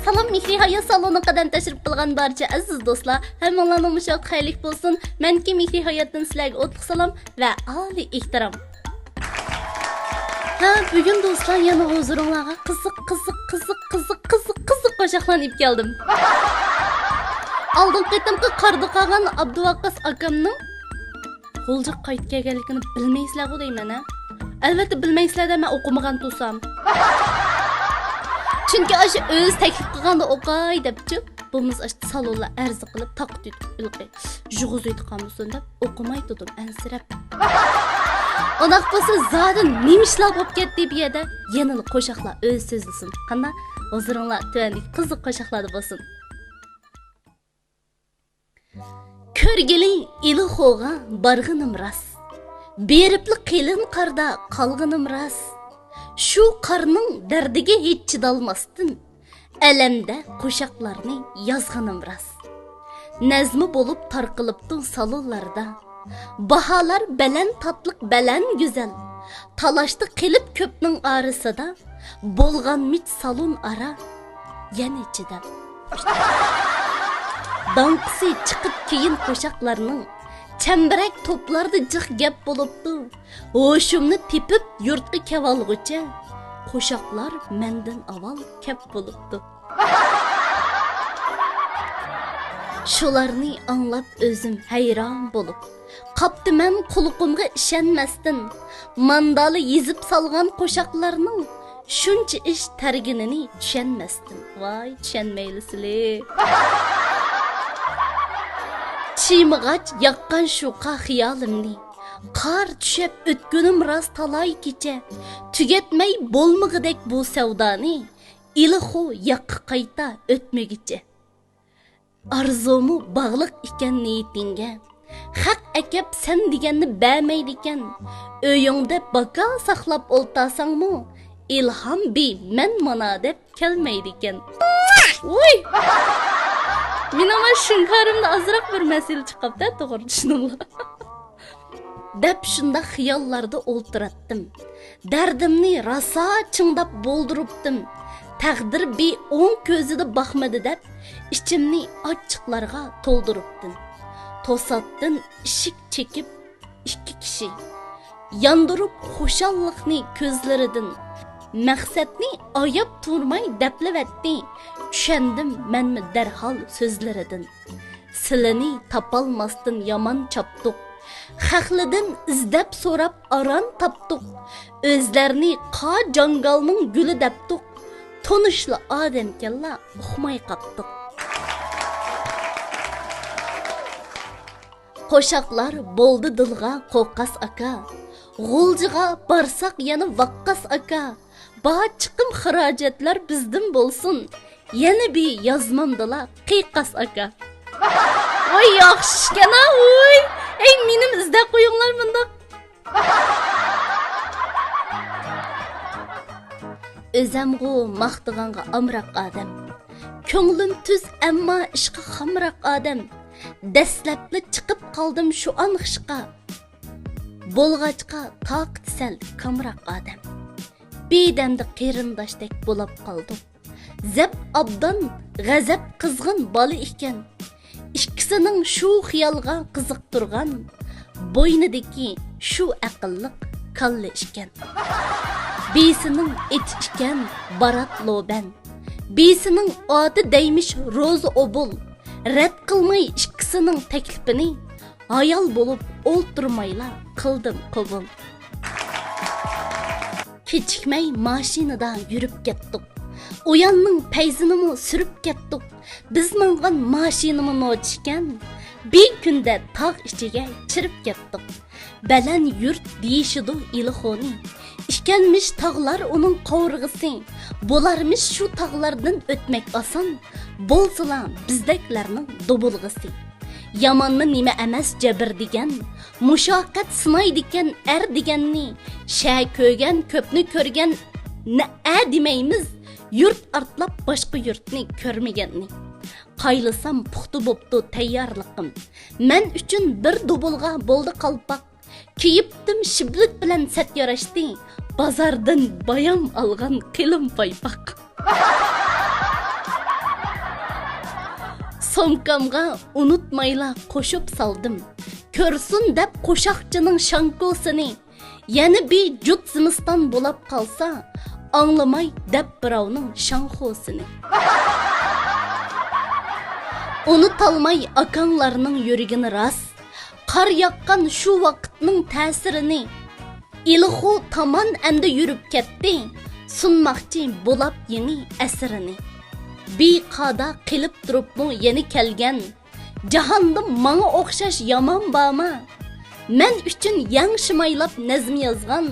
Salom Mehri Hayat salonu qadam tashrif qilgan barcha aziz do'stlar, hammalarning mushaq xayrlik bo'lsin. Menki Mehri Hayatdan sizlarga o'tliq salom va oliy ehtirom. Bugun do'stlar yana huzuringizga qiziq qo'shiqlarni olib keldim. Oldin qitimqi qardi qolgan Abduvaqqas akamning qo'lja qaytib kelganligini bilmaysizlar deyman. Albatta bilmaysizlar men o'qimagan tursam. Çünkü aşı öz teklif qilganda o'qay debchi, bo'lmas ashta salonlar arz qilib taqdid ilqi. Jug'uz etqamsin deb o'qimay turdim ansirab. Onaq bo'lsa zadan nemishlar bo'lib ketdi bu yerda. Yanılı qo'shiqlar öz so'zlasin. Qanday? Huzuringlar tuvandik qiziq qo'shiqlar bo'lsin. Ko'rgili ilixo'ga barg'inim ras. Beripli qilin qarda qolg'inim ras. Şu qarning dardiga hech chidolmasdin. Alamda qo'shiqlarni yozganim ras. Nazmi bo'lib tarqilibdin salonlarda. Baholar baland tatliq baland go'zal. Talashdi qilib ko'pning orasida. Bo'lgan mit salon ara yana chidab. Danqisi chiqib keyin qo'shiqlarning Çemberek toplarda cık gap bolupdu. Hoşumni tepip yurtga kevalg'ucha. Qo'shiqlar mendan avval kep bolupdu. Shularni anglab o'zim hayron bo'lib, qapti men quluqimga ishonmasdan, mandali yezib salgan qo'shiqlarning shuncha ish targinini tushunmasdan. Voy, tushunmaylisizlar. Çiğmağaç yakkan şuqa xiyalimni. Qar düşüp ötgünüm ras talay keche. Tügetmey bolmıgıdek bu sevdani. İlixo yaqqı qayta ötmegiche. Arzumu bağlıq iken niyetinge. Haq ekep sen digenni bämeydiken. Öyüngde baka saxlap oltasan mu? İlham bi men mana dep kelmeydiken. Uy! Men ama şunkarimda azroq bir masala chiqibdi, to'g'ri tushundinglar. Deb shunda xiyollarda o'ltiratdim. Dardimni rasa chingdab bo'ldiribdim. Taqdir bi o'ng ko'zida baxmadi deb ichimni ochiqlarga to'ldiribdim. To'satdan ishik chekib ikki kishi yondirib xushalliqni ko'zlaridan maqsadni oyab turmay daplayatdi. Tushundim menmi derhal sözleridan. Silini tapalmasdan yaman çaptık. Haqlidan izdep sorap aran taptık. Özlerini qa jangalning gülü deptik. Tonuşlu adem kella uxmay qaptık. Qo'shiqlar bo'ldi dilga qo'qqas aka. G'uljiga barsak yana vaqqas aka. Ba chiqim xarajatlar bizdan bo'lsin. Yana bir yazmamdala qiqas aka. Oy yaxshigana oy. Ey menim izda qo'yinglar bunda. O'zamg'u maqtig'anga amroq odam. Ko'nglim tuz ammo ishqi xamroq odam. Dastlabli chiqib qoldim shu an xishqa. Bo'lg'achqa taqt sal kamroq odam. Bedamda qerindoshdek bo'lib qoldim. Zeb abdan g'azab qizg'in bola ekan. Ikkisining shu xiyolga qiziq turgan, bo'ynidagi shu aqlliq kalla ekan. Besining et ekan barat loban. Besining oti deymish ro'zi obul. Rad qilmay ikkisining taklifini hayal bo'lib o'ltirmayla qildim qabul. Kechikmay mashinada yurib ketdik. Uyanning payzinimi sürüp ketdik. Biz mangan mashinimi nochishgan. Bir kunda tog' ichiga chirib ketdik. Baland yurt deyishidu ilixoni. İşkenmiş tağlar onun qovurg'isi. Bo'larmish shu tog'lardan o'tmak oson. Bo'lsalar bizdeklarning dobulg'isi. Yamanmi nima emas jabr degan, mushaqqat sinaydigan er deganni, sha ko'rgan ko'pni ko'rgan na demaymiz. Yurt artlab boshqa yurtni ko'rmaganni. Qaylisam puxta bo'pti tayyorliqim. Men uchun bir dobulg'a bo'ldi qalpoq. Kiyibdim shiblit bilan sat yarashdi. Bozordan bayam olgan qilim paypoq. Somkamga unutmayla qo'shib saldım. Ko'rsin deb qo'shoqchining shankosini. Yana bir jut zimiston bo'lib qolsa, anglamay deb birovning shanxosini. Unutolmay akanglarning yuragini ras. Qar yaqqan shu vaqtning ta'sirini. İlxo tamam emde yürüp ketdi. Sunmoqchi bo'lib yeni asrini. Biqada qilib turibmi yeni kelgan. Jahonda manga o'xshash yomon bormi? Men uchun yangishimaylab nazm yozgan.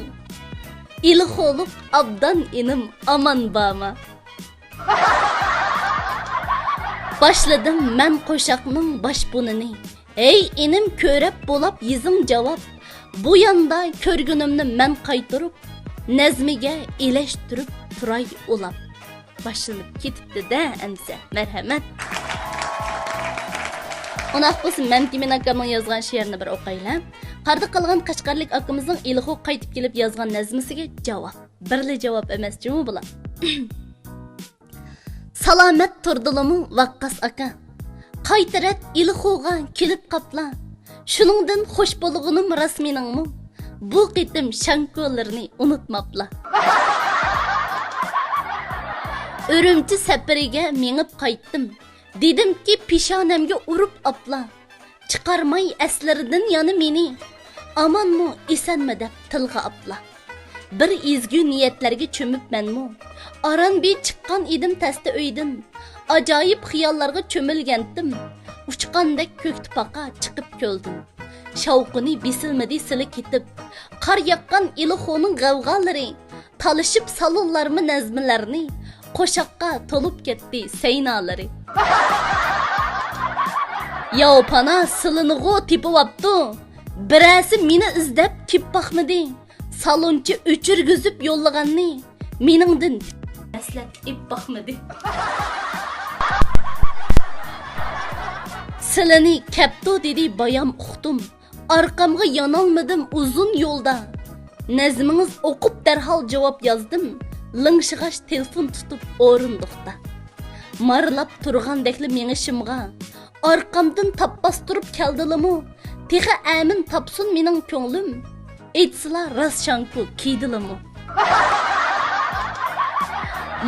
İlxoluq abdan inim aman bormi? Başladım men qo'shoqning boshpunini. Ey inim ko'rib bo'lib yizing javob. Bu yanda körgünümni men qaytırıp, nazmiga ilashtirib turay ulab. Başlanıp ketibdi da amsa, merhamet. Onaq bo'lsin, men Timin akamning yozgan she'rini bir o'qaylar. Qarda qolgan Qashqarlik akamizning Ilxo qaytib kelib yozgan nazmisiga javob. Birli javob emas, jumi bular. Salomat turdilimi vaqqas aka. Qaytarat Ilxoga kelib qapla. Shuningdan xo'sh bo'lganim rasminingmi? Bu qitim shankolarni unutmapla. Örümchi safariga mengib qaytdim. Dedimki peshonamga urib apla. Chiqarmay aslaridan yana meni. Amanmi, esanmi deb tilga apla. Bir ezgu niyatlarga cho'mibmanmi? Aran bir chiqqan edim tasta uydan. Ajoyib xiyollarga cho'milgandim. Uçqandek ko'k tupaqa chiqib keldim. Shavqini besilmadi sili ketib. Qar yaqqan Ilxoning g'avg'alari, talishib salonlarmi nazmlarni, qo'shoqqa to'lib ketdi saynalari. Yo pana silinig'o tepibapti. Birasi meni izlab kep baxmidi. Salonchi o'chirgizib yo'llaganni meningdan aslab ib baxmidi. Silini kapto dedi bayam uqtum. Arqamga yanolmadim uzun yo'lda. Nazmingiz o'qib darhol javob yozdim. Lingshig'ash telefon tutib o'rindiqda. Marlab turgandekli menishimga. Arqamdan tappas turib keldilimi? Texa amin tapsun mening ko'nglim. Aytsizlar ras shanku kiydilimi?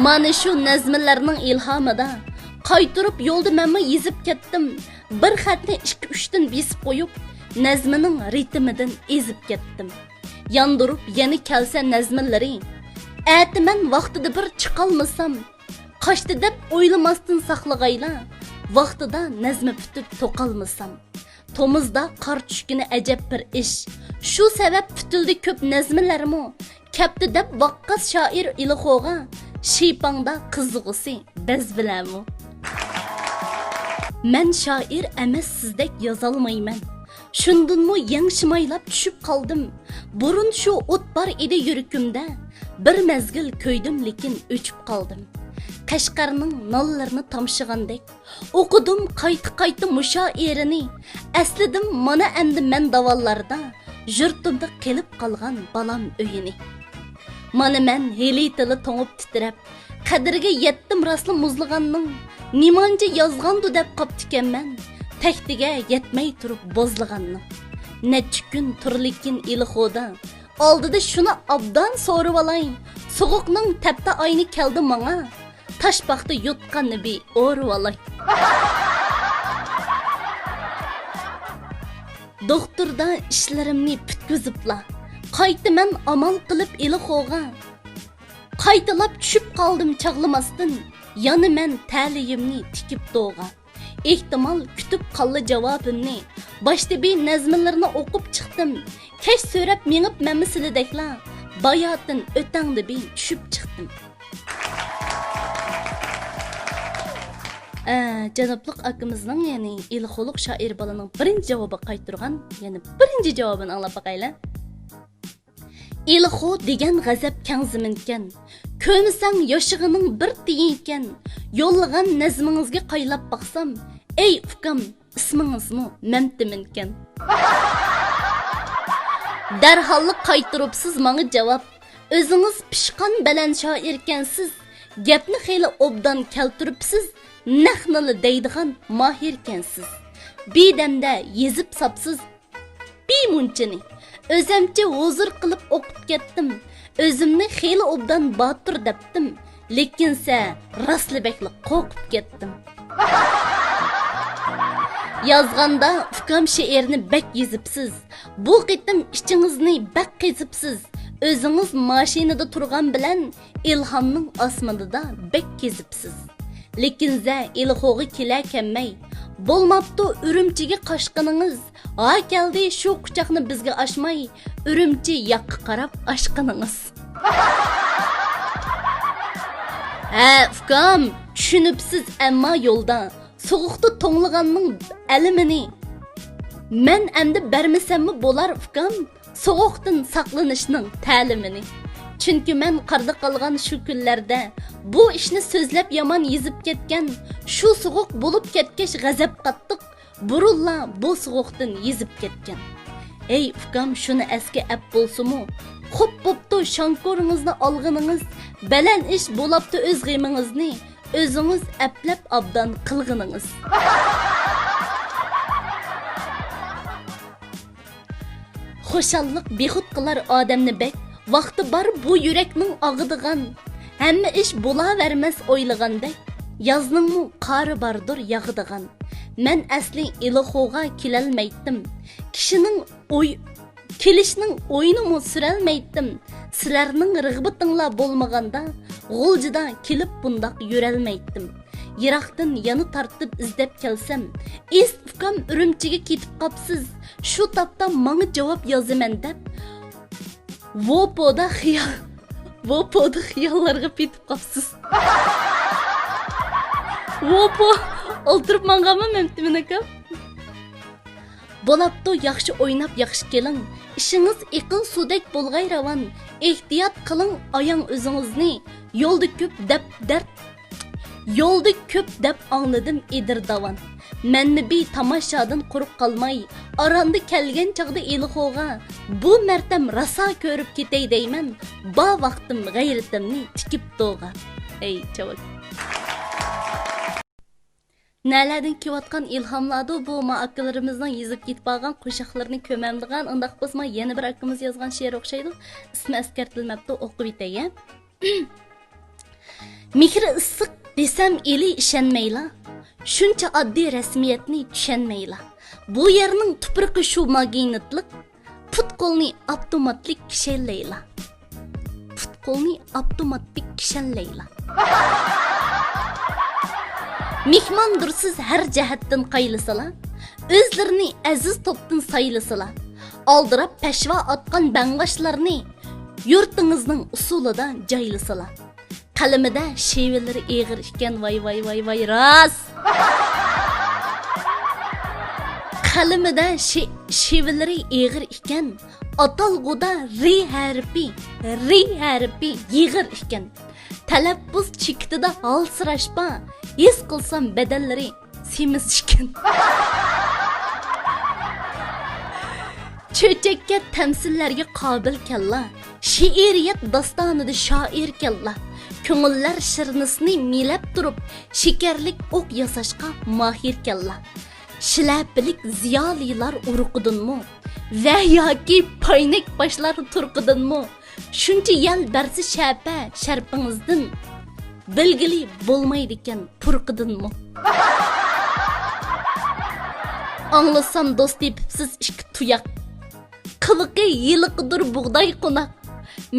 Mana shu nazmlarning ilhomida qaytirib yo'lda menmi yezib ketdim. Bir xatni 2-3 dan besib qo'yib, nazmining ritmidan ezib ketdim. Yandırıp yeni kelsa nazmillari. Atiman vaqtida bir chiqolmasam, qaştı deb o'ylamasdan saqlag'ayla. Vaqtida nazmi putib to'qolmasam. Tomizda qar tushgini ajab bir ish. Shu sabab putildi ko'p nazmlarmi? Kapti deb vaqqas shoir Ilxoga shipangda qizg'usi biz bilanmi? Men shoir emas sizdek yozolmayman. Shundanmi yangshimaylab tushib qoldim. Burun shu o't bar edi yuragimda. Bir mezgil ko'ydim lekin o'chib qoldim. Qashqarning nollarini tomshig'andek o'qidim qayta mushoirini. Aslidim mana endi men davollarda yurtimda qilib qolgan balam uyini. Mana men heli tili to'ngib titrab, qadriga yetdim rasli muzlig'anning. Nimancha yozgandu deb qoptikanman. Taxtiga yetmay turib bozlig'anni. Necha kun turlikin Ilxoda. Oldida shuni obdan so'rib olayim. So'g'uqning tapta ayni keldi menga. Tashbaqda yutqanni bi o'rib olay. Doktorda ishlarimni putkizibla. Qaytaman amal qilib Ilxoga. Qaytalab tushib qoldim chag'lamasdan. Yana men ta'limimni tikib to'g'a. Ehtimal kutib qoldi javobimni. Boshda bir nazmlarni o'qib chiqdim. Kesh so'rab mengib mamisilidekla. Bayotdan o'tangda bir tushib chiqdim. Janoblik akimizning, ya'ni Ilxoluq shoir bolaning birinchi javobi qaytirgan, ya'ni birinchi javobini anglab baqaylar. Ilxo degan g'azab kang ziminkan. Ko'msang yoshig'ining bir tiyinkan. Yo'llagan nazmingizga qaylab baqsam, ey ukam, ismingizmi Mamtiminkan. Darhol qaytiribsiz menga javob. O'zingiz pishqon baland shoirkansiz. Gapni xeyli obdan keltiribsiz. naqnili deydigan mahirkensiz. Bidemde yezip sapsız bimunchini. Özemçe huzur qilib o'qib ketdim. Özümni xeyli obdan botir debdim. Lekinse raslibekli qo'rqib ketdim. Yazganda ukam she'rni bek yezipsiz. Bu qitim ichingizni bak qezipsiz. Özünüz mashinada turgan bilan ilhamning osmonida bek kezipsiz. Lekinse ilho'g'i kelakenmay. Bolmaptı Ürümchiga qochqiningiz. Ha keldi shu quchoqni bizga ochmay, Ürümchi yoqqa qarab ashqiningiz. Ha, ukam, tushunibsiz ammo yo'lda so'g'uqda to'nglaganning alimini. Men endi bermasammi bo'lar ukam, so'g'uqdan saqlanishning ta'limini. Çünkü men qarda qolgan shu kunlarda bu ishni so'zlab yomon yezib ketgan, shu so'g'uq bo'lib ketgach g'azab qattiq, burulla bu so'g'uqdan yezib ketgan. Ey ukam, shuni esga ap bo'lsimi? Xo'p bo'pti, shonkoringizni olganingiz, baland ish bo'libdi o'z g'imingizni, o'zingiz aplab obdan qilginingiz. Xo'shallik behud qilar odamni bek. Vaqti bar bu yurakning og'idigan, hamma ish bo'la vermez o'ylagandek, yozningmi qori bardir yog'idigan. Men asli ilixo'ga kelolmaydim. Kishining kelishning o'yinimi surolmaydim. Sizlarning rig'batinglar bo'lmaganda, g'uljida kelib bundaq yurolmaydim. Yiroqdan yana tartib izlab kelsam, ukam Ürümchiga ketib qopsiz. Shu topda menga javob yozaman deb Vopoda xiyollarga petib qopsiz. Vopo o'ltirib manganmi memtimin akam? Bo'lapti, yaxshi o'ynab yaxshi keling. Ishingiz iqin sudek bo'lg'ay ravan. Ehtiyot qiling oyang o'zingizni. Yo'lda ko'p deb angladim edir davan. Menni bir tamashadan quruq qalmay, aranda kelgan chaqda ilixo'ga bu martam rasa ko'rib ketay deyman. Ba vaqtim g'ayratimni tikib to'g'a. Ey chavak. Nalardan kelayotgan ilhamlardi bu akalarimizning yezib ketib qolgan qo'shiqlarini ko'mamdigan, undaq bo'lsa yana bir akamiz yozgan she'r o'xshaydi. Ismi askartilmabdi, o'qib bitay. Mehri issiq desam eli ishonmayla. Shuncha oddiy rasmiyatni tushunmayla. Bu yerning tuproqi shu magnitlik, put-qo'lni avtomatik kishanlayla. Mehmondursiz har jihatdan qaylisala, o'zlarini aziz topdan saylisala. Oldirab peshva otgan bang'ashlarni yurtingizning usulida joylisala. Qalimida shevilari eg'ir ekan, voy ras. Qalimida shevilari eg'ir ekan, atalg'uda ri harfi yig'ir ekan. Talaffuz chekitida halsirashpa, his qilsam badallari semiz ekan. Cho'chakka tamsillarga qobil kalla, she'riyat dostonida shoir kalla. Ko'ngillar shirnisini milab turib, shekarlik o'q yasashqa mahir kalla. Shilaplik ziyolilar uruqidinmi va yoki paynak boshlar turqidinmi? Shuncha yal barsi shapa sharpingizdan bilgili bo'lmaydi ekan purqidinmi? Anglasam do'st debsiz ikki tuyoq, qiliqi yiliqidir bug'doy qo'naq.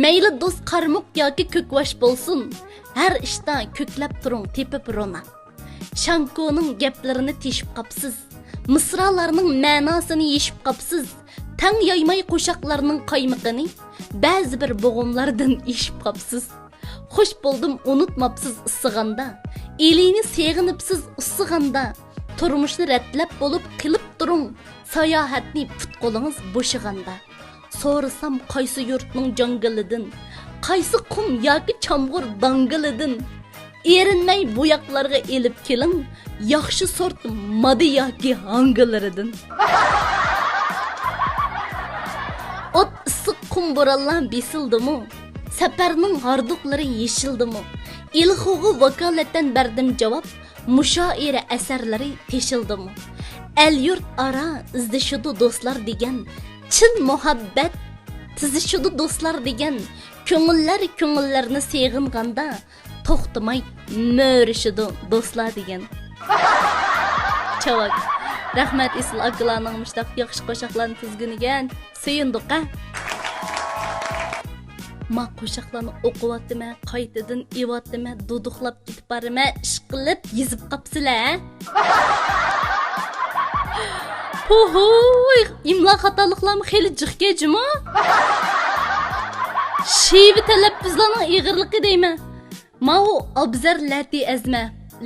Mayli do'st qarmoq yoki ko'kvash bo'lsin, har ishda ko'klab turing tepib ro'na. Shankoning gaplarini teshib qopsiz, misralarning ma'nosini yeshib qopsiz, tang yoymay qo'shoqlarning qaymiqini ba'zi bir bo'g'imlardan eshib qopsiz. Xush bo'ldim unutmabsiz issig'anda, elini seg'inibsiz issig'anda, turmushni ratlab bo'lib qilib turing, sayohatni put qo'lingiz bo'shig'anda. So'rasam qaysi yurtning jangilidan, qaysi qum yoki chamg'ur dangilidan, erinmay bu yoqlarga elib keling, yaxshi sort madi yoki hangilaridan. Ot issiq qum bo'rallan besildimi, safarning harduqlari yeshildimi? Ilxo'g'i vakolatdan berdim javob, mushoira asarlari teshildimi? El yurt ara izdishudu do'stlar degan, chin muhabbat tizishudu do'stlar degan, ko'ngillarni seg'inganda to'xtamay mo'rishudu do'stlar degan. Chavak. Rahmat Isl akalarning mushtaq yaxshi qo'shiqlarni tizginiga suyundiq. Ma qo'shiqlarni o'qiyotdimi, qaytadan evatdimi, duduqlab ketib borimi, ish qilib yezib qapsizlar. Hoy, imlo xatoliklarmi xeli jiqkejimi? Shevi talaffuzlarning ig'irligi deyman. Ma u Abzar Lati Azma,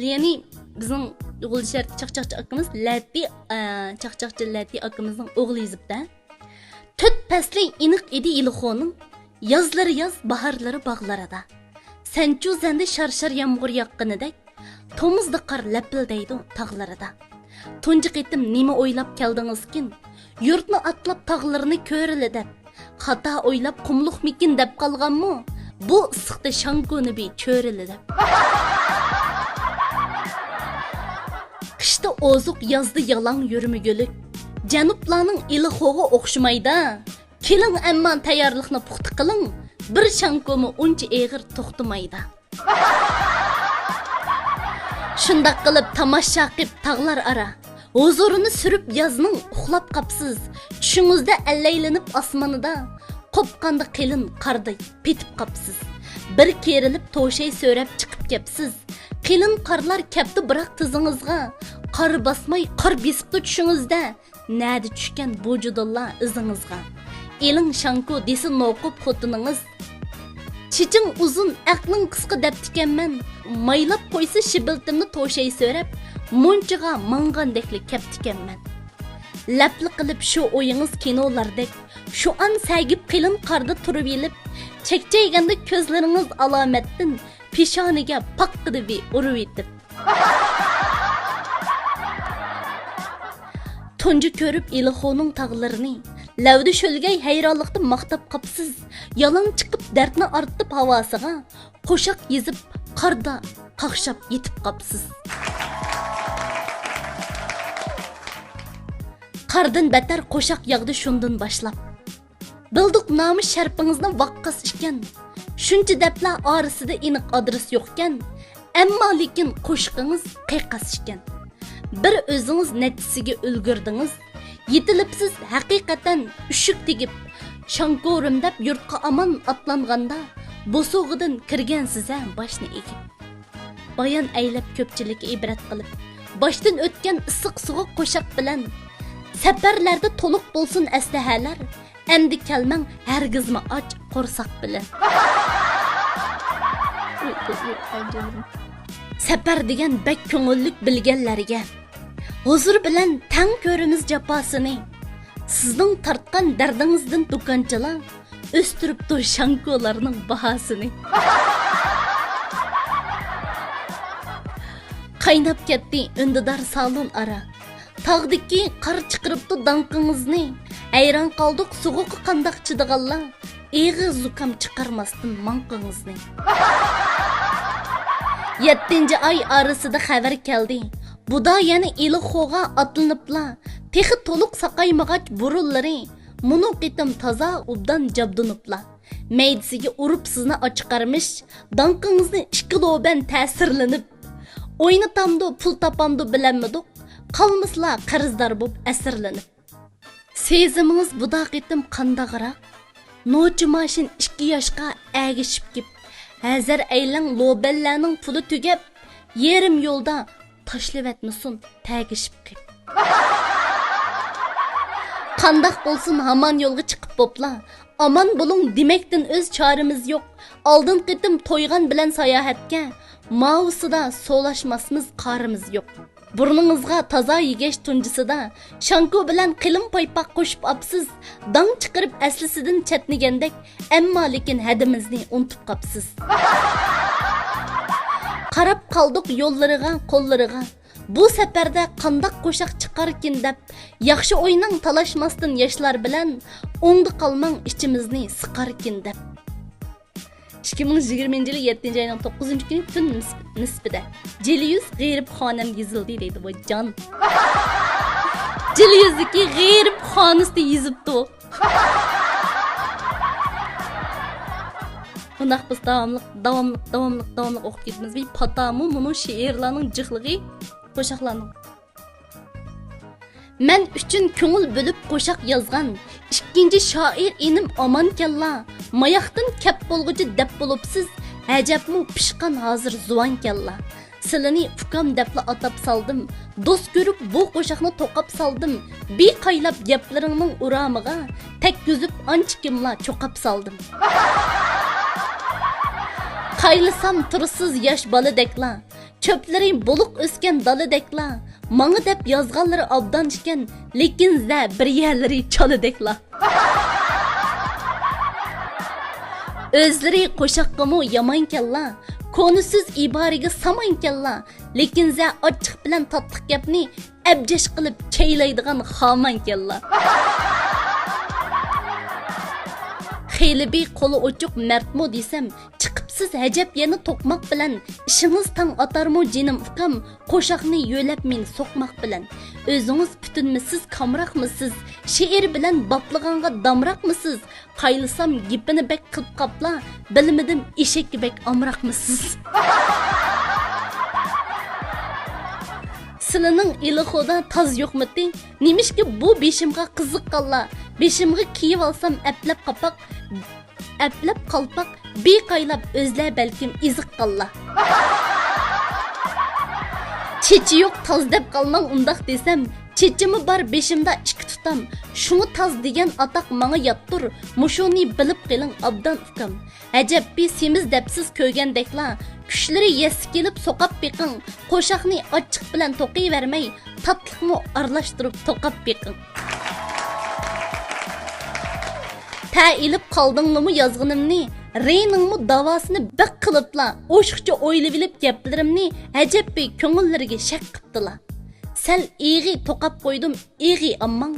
ya'ni bizning o'g'il shart chaqchaqchi akamiz Lati, chaqchaqchi Lati akamizning o'g'li yezibda. 4 fasli iniq edi Ilxoning. Yazları yaz, baharları bağlarada. Sençu zendi şarşar yağmur yaqqınıdak, tomuzda qar lapildaydı tağlarada. Tuncu qitim nima oylab keldingizkin, yurtni atlab tağlarını körili deb, xata oylab qumluq mikin deb qalganmi, bu issiqda shankuni bi cho'rili deb. Qishda ozuq, yazda yalang yurmigülük, janublarning Ilxo'ga o'xshamaydi. Keling amman tayyorlikni puxta qiling, bir shankomi uncha eg'ir to'xtamaydi. Shundaq qilib tomosha qilib tog'lar ara, huzurini surib yazning uxlab qapsiz, tushingizda allaylanib osmonida, qopqanda qilin qarda petib qapsiz. Bir kerilib to'shay so'rab chiqib kepsiz. Qilin qarlar kepti biroq tizingizga, qor basmay qor besibdi tushingizda, nadi tushgan bu judullar izingizga. Elin shanko desin noqub xotininiz. Chiching uzun, aqling qisqa debtikanman. Maylab qo'ysa shibiltimni to'shay so'rab, munchiga mangandekli keptikanman. Lapli qilib shu o'yingiz kinolardek, shu an sagib qilin qarda turib yelib, chekchayganda ko'zlaringiz alomatdan peshoniga paqqidi urib yetib. Tunji ko'rib Ilxoning tog'larini, lavdi sho'lgay hayronlikda maqtab qapsiz, yalang chiqib dardni ortib havosiga, qo'shiq yezib qarda qaqshab yetib qapsiz. Qardan betar qo'shiq yog'di shundan boshlab. Bildik nomi sharpingizni vaqqas ekan, shuncha deblar orasida aniq adres yo'qkan, ammo lekin qo'shiqingiz qayqas ekan. Bir o'zingiz natijasiga ulgurdingiz, yetilibsiz haqiqatan ushuk tegib, shankorim deb yurtqa aman atlanganda, bosog'idan kirgansiz boshni egib. Bayon aylab ko'pchilikka ibrat qilib, boshdan o'tgan issiq sovuq qo'shiq bilan safarlarda to'liq bo'lsin aslahalar, endi kelmang hargizma och qo'rsoq bilan. Safar degan bek ko'ngillik bilganlarga huzur bilan tang ko'rimiz jafosini. Sizning tartgan dardingizdan do'konchilar o'stiribdir shankolarning bahosini. Qaynab ketdi undidar salon ara. Tog'diki qar chiqiribdi danqingizni. Hayron qoldik sovuqqa qandoq chidiganlar. Eg'iz zukam chiqarmasdan manqingizni. 7-ay arasida xabar keldi. Buda yana Ilxo'ga atlanibla, texi to'liq saqaymag'ach burullari, munu qitim toza ubdan jabdunibla. Meydisiga urib sizni ochiqarmish, danqingizni 2 loban ta'sirlanib. O'ynatamdu, pul topamdu bilanmidik, qalmisla qarzdor bo'lib asirlanib. Sezimingiz buda qitim qandag'iraq, nochi mashin 2 yoshga agishib kep, hazar aylang loballarning puli tugab, yerim yo'lda tashlavatmisun tagishib qip. Qandaq bo'lsin hamon yo'lga chiqib popla. Aman bo'ling demekdan o'z chorimiz yo'q. Oldin qitim to'ygan bilan sayohatga, mausida solashmasmiz qarimiz yo'q. Burningizga toza yegesh tunjisida shanko bilan qilim paypaq qo'shib apsiz, dang chiqarib aslisidan chatnigandek, ammo lekin hadimizni unutib qapsiz. Qarab qoldik yo'llariga, qo'llariga. Bu safarda qandaq qo'shiq chiqarkin deb, yaxshi o'yning talashmasdan yoshlar bilan o'ngdi qalmang ichimizni siqarkin deb. 2020 yılı 7. ayının 9. günü tün nisbide Celiyüz g'irib xonim yezildi deydi bu can. Celiyüzdeki g'irib xonisi yezibdi. Bundaq biz davamlıq oxub ketimiz. Bir patamu bunun şiirlarının cıxlığı qoşaqlarının. Men üçün köngül bölüp qoşaq yazgan ikkinchi shoir enim aman kella. Mayaqdan kep bolğucu dep bolupsiz, ajabmu pishqan hozir zuvan kella. Silini ukam depla atap saldım. Dost görüp bu qoşaqni toqap saldım. Bir qaylab gaplaringning uramıga tek gözüp ançikimla çoqap saldım. Qaylısam tursuz yaş balıdekla, çöpleri buluq ösken dalıdekla, mаңы dep yazganları abdan iken, lekin zə bir yerleri çalıdekla. Özleri qoşaqqımı yaman kella, konusuz ibariga saman kella, lekin zə açıq bilen tatlıq gapni əbceş qılıp çeylaydigan xaman kella. Xeyli bir qolu uçuq mertmu desem, chiqibsiz hajab yana to'qmoq bilan, ishingiz tang atarmu jinim ukam, qo'shaqni yo'lab men so'qmoq bilan. O'zingiz butunmisiz, kamroqmisiz, she'r bilan boplag'anga damroqmisiz? Qaylisam gipini bek qilib qapla, bilmadim eshakka bek amroqmisiz? Silining ilixoda taz yo'qmidi? Nemishki bu beshimga qiziqqanlar? Beshimga kiyib olsam aplab qapoq, aplab qalpoq, beqaylab o'zlar balkim iziqqanlar. Chechi yo'q taz deb qalmang undaq desam, chechimi bar beshimda ikki tutam. Shuni taz degan ataq menga yottur, mushuni bilib qiling abdan ukam. Ajab bir semiz debsiz ko'ygandeklar, kuchlari yesi kelib soqab beqing, qo'shaqni ochiq bilan to'qiy vermay, tatliqni aralashtirib to'qab beqing. Ta ilib qaldingmi yozg'inimni, reyningmi davosini bir qilibla, o'shiqcha o'ylab bilib gaplarimni ajab bir ko'ngillariga shak qildilar. Sal ig'i to'qab qo'ydim, ig'i ammang,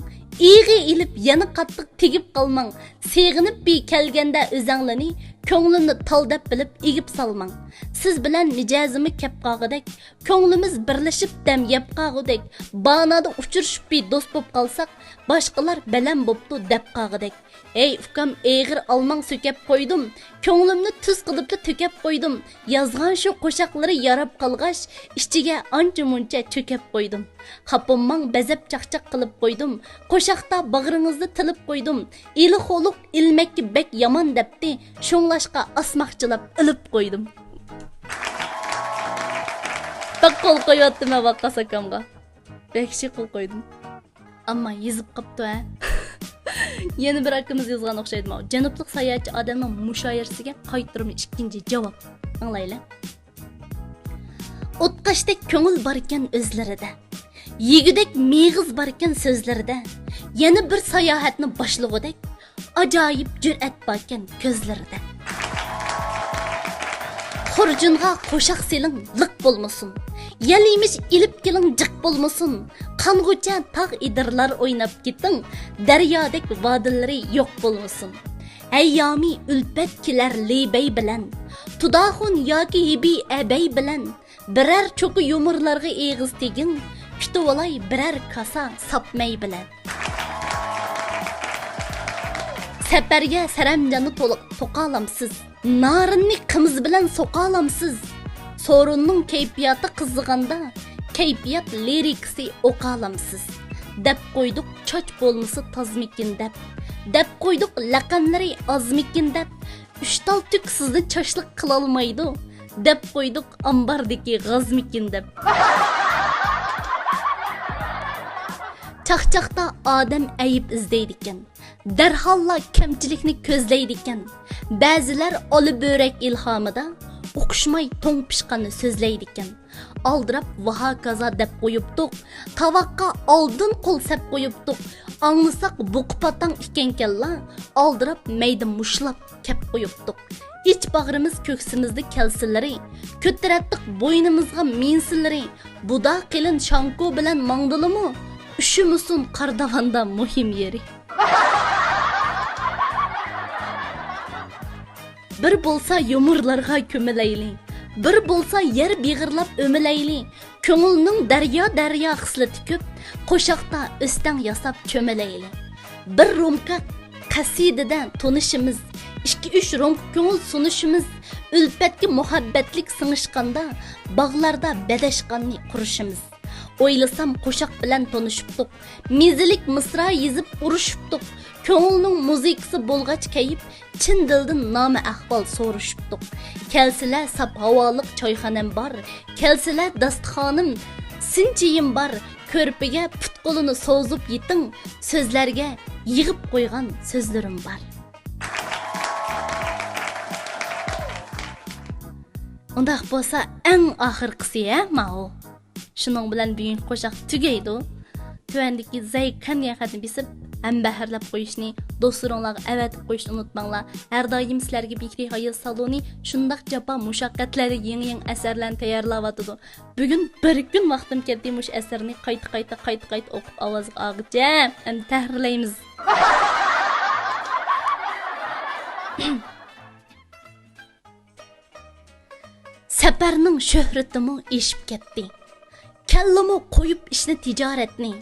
ig'i ilib yana qattiq tegib qalmang, seg'inib bir kelganda o'zanglarni ko'nglimni tal deb bilib egib salmang. Siz bilan mijozimi kep qog'idek, ko'nglimiz birlashib dam yeb qog'idek, banada uchirishib bir do'st bo'lib qolsak, boshqalar balam bo'pti deb qog'idek. Ey ukam, eg'ir almang sökep qo'ydim, ko'nglimni tuz qilib to'kab qo'ydim. Yozgan shu qo'shaqlari yarab qolg'ash, ichiga ancha-muncha cho'kab qo'ydim. Xapimman bazab chaqchaq qilib qo'ydim, qo'shaqda bag'ringizni tilib qo'ydim. Eli xo'liq ilmakki bek yomon debdi, shunglashqa asmaqchilab ilib qo'ydim. Bak qo'l qo'yotdim vaqqa sakamga. Bekshi qo'l qo'ydim. Ammo yezib qopti ha. Yeni bir akımız yazgan o'xshaydi ma. Janublik sayohatchi odamning mushoyirasiga qaytirma ikkinchi javob. Anglaylar. O'tqashdek ko'ngil bar ekan o'zlarida. Yegidek mig'iz bar ekan so'zlarida. Yana bir sayohatni boshlag'udek ajoyib jur'at bor ekan ko'zlarida. Xurjunga qo'shaq seling liq bo'lmasin. Yalimish ilib keling jiq bo'lmasin. Qanğucha tog' idirlar o'ynab keting, daryodek vodillari yo'q bo'lmasin. Ayyomi ulpat kelar lebay bilan, tudaxun yoki hibi abay bilan, birar cho'qi yumurlarga eg'iz teging, kutib olay birar kosa sapmay bilan. Safarga saramjonni to'qalamsiz, narinni qimiz bilan soqalamsiz. Sorunning kayfiyati qizig'anda, kayfiyat liriksi o'qalamsiz. Deb qo'ydik choch bo'lmasa tozmikin deb qo'ydik laqanlari ozmikin deb, uchtal tuk sizni chochliq qila olmaydi deb qo'ydik ambardagi g'azmikin deb. Chaqchaqda odam ayib izlaydi ekan, darholla kamchilikni ko'zlaydi ekan. Ba'zilar olib bo'rak ilhomida o'qishmay to'ng pishqanni so'zlaydi ekan. Aldirab vaha kaza deb qo'yibdiq, tavaqqa oldin qo'l sap qo'yibdiq. Anglasak buqpatang ekan-kalla, aldirab mayda mushlab kep qo'yibdiq. İç bağrımız köksimizde kelsinlari, ko'taratdiq bo'ynimizga mensinlari. Buda qilin shanko bilan mangdilimi? Üşümüsün qardavanda muhim yeri. Bir bo'lsa yumurlarga ko'milayli, bir bo'lsa yer beg'irlab o'milayli. Ko'ngilning daryo xislati ko'p, qo'shoqda o'stang yasab cho'milayli. Bir rumka qasidadan tonishimiz, 2-3 rumka ko'ngil sunishimiz, ulfatga muhabbatlik singishganda, bog'larda badashqanni qurishimiz. O'ylasam qo'shoq bilan tonishibdiq, mezilik misra yezib urushibdiq. Ko'ngilning muzikasi bo'lg'ach kayib, chin dildan nomi ahvol so'rashibdiq. Kelsilar sap havoliq choyxonam bor, kelsilar dasturxonim sinchiyim bor. Ko'rpiga put qo'lini so'zib yeting, so'zlarga yig'ib qo'ygan so'zlarim bor. Undaq bo'lsa, eng oxirgisi-ya, ma'o. Shuning bilan bugun qo'shiq tugaydi. Tuvandagi Zaykan yaxatni bisib, ham baharlab qo'yishni, do'stlaringlarga avatib qo'yishni unutmanglar. Har doim sizlarga Bikri Hayot Saloni shundaq japa mushaqqatlarga yangi asarlarni tayyorlayotdi. Bugun bir kun vaqtim ketdi mush asarni qayta o'qib ovozga og'ijam, ham tahrirlaymiz. Safarning shuhratimi eshib ketdi. Kallamo qo'yib ishni tijoratni.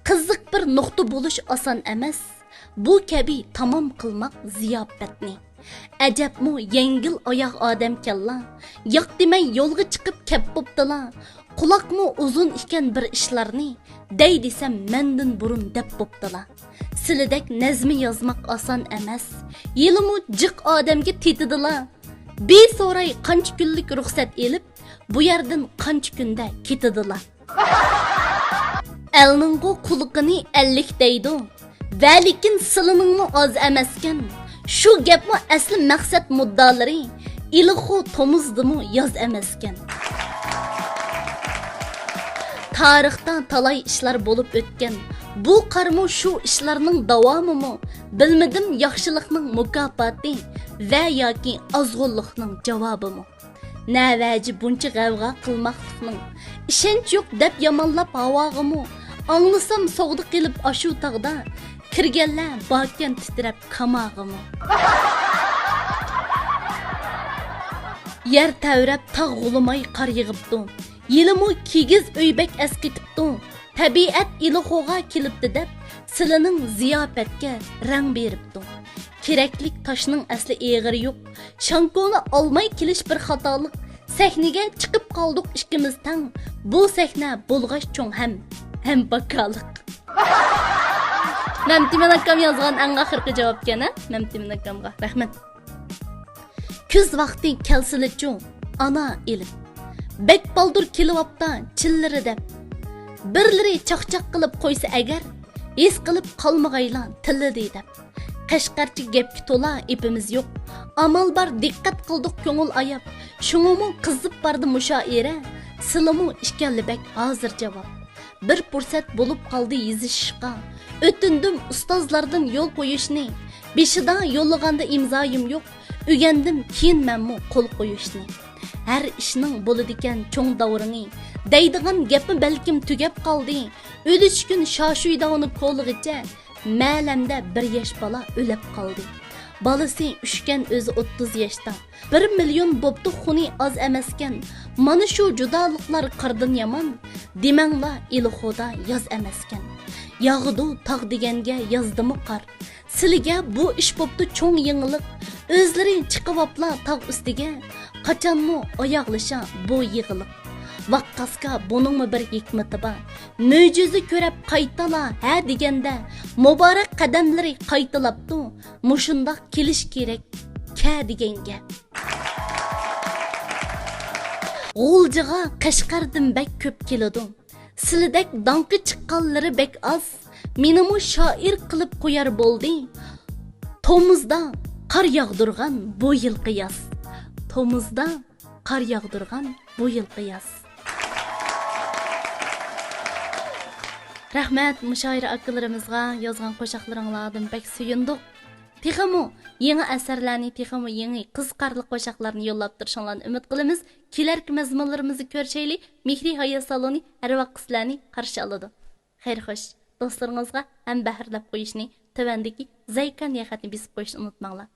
Qiziq bir nuqta bo'lish oson emas. Bu kabi tamom qilmoq ziyofatni. Ajabmi yengil oyoq odam kalla. Yo'q demay yo'lga chiqib kep bo'ptilar. Quloqmi uzun ekan bir ishlarni. Dey desam mendan burun deb bo'ptilar. Silidek nazmi yozmoq oson emas. Yilimi jiq odamga tetidilar. Beso'ray qancha kunlik ruxsat elib, bu yerdan qancha kunda ketidilar. Elningo quliqini 50 deydi. Va lekin siliningmi oz emaskan. Shu gapmi asli maqsad muddalari ilixo tomuzdimi yoz emaskan. Tarixdan talay ishlar bo'lib o'tgan. Bu qarmu shu ishlarning davomimi? Bilmadim yaxshilikning mukofoti va yoki ozg'unlikning javobimi? Navaji buncha g'avg'a qilmoqlikning ishonch yo'q deb yomonlab havog'imi? Anglasam so'g'di qilib ashu tog'da kirganlar bakkan titrab kamog'imi? Yer tavrab tog' g'ulumay qor yig'ibdi. Yilimi kigiz uybek asqitibdi. Tabiat ilixo'ga kelibdi deb silining ziyofatga rang beribdi. Keraklik toshning asli eg'ir yo'q. Shankoni olmay kelish bir xatolik. Sahnaga chiqib qoldik ikkimiz tang. Bu sahna bo'lg'ash cho'ng ham bakaliq. Mamtiman akam yozgan eng oxirgi javobgana Mamtiman akamga rahmat. Kuz vaqti kelsilichu ana elib. Bek baldur kelibapta chillari deb. Birlari chaqchaq qilib qo'ysa agar, es qilib qolmag'aylan tillidi deb. Qashqarchi gapga to'la ipimiz yo'q. Amal bar diqqat qildik ko'ngil ayab. Shuningmi qizib bardi mushoira. Silimi ishkanlibak hozir javob. Bir fursat bo'lib qoldi yezishishga. O'tindim ustozlardan yo'l qo'yishni. Beshida yo'llaganda imzoyim yo'q. O'gandim keyin menmi qo'l qo'yishni. Her ishning bo'ladigan cho'ng davrini deydigan gapi balkim tugab qoldi. O'lish kun shoshuyda uni qo'lig'icha ma'lamda bir yosh bola o'lib qoldi. Balasi ushgan o'zi 30 yoshda. 1 million bo'pti xuni oz emaskan. Mana shu judoliklar qirdan yomon. Demanglar ilixoda yoz emaskan. Yog'du tog' deganga yozdimi qor. Siliga bu ish bo'pti cho'ng yengiliq. O'zlari chiqibapla tog' ustiga. Qachonmi oyoqlasha bu yig'iliq. Vaqqasqa buningmi bir hikmati bor. Mo'jiza ko'rib qaytala ha deganda muborak qadamlari qaytilabdi. Mushundoq kelish kerak ka deganga. G'uljiga Qashqardan bek ko'p keladi. Silidak donqi chiqqanlari bek oz. Menimi shoir qilib qo'yar bo'ldi. Tomuzda qor yog'dirgan bu yil qiyos. Tomuzda qor yog'dirgan bu yil qiyos. Rahmat mushoira akalarimizga yozgan qo'shiqlaringlardan bek suyundik. Texmo yangi asarlarni, texmo yangi qiziqarli qo'shiqlarni yo'llab turishinglarni umid qilamiz. Kelarki mazmunlarimizni ko'rishaylik. Mehri Hayot Saloni har vaqt sizlarni qarshi oladi. Xayr xo'sh. Do'stlaringizga ham bahrlab qo'yishni, tavandagi Zaykan yaxatni bisib qo'yishni unutmanglar.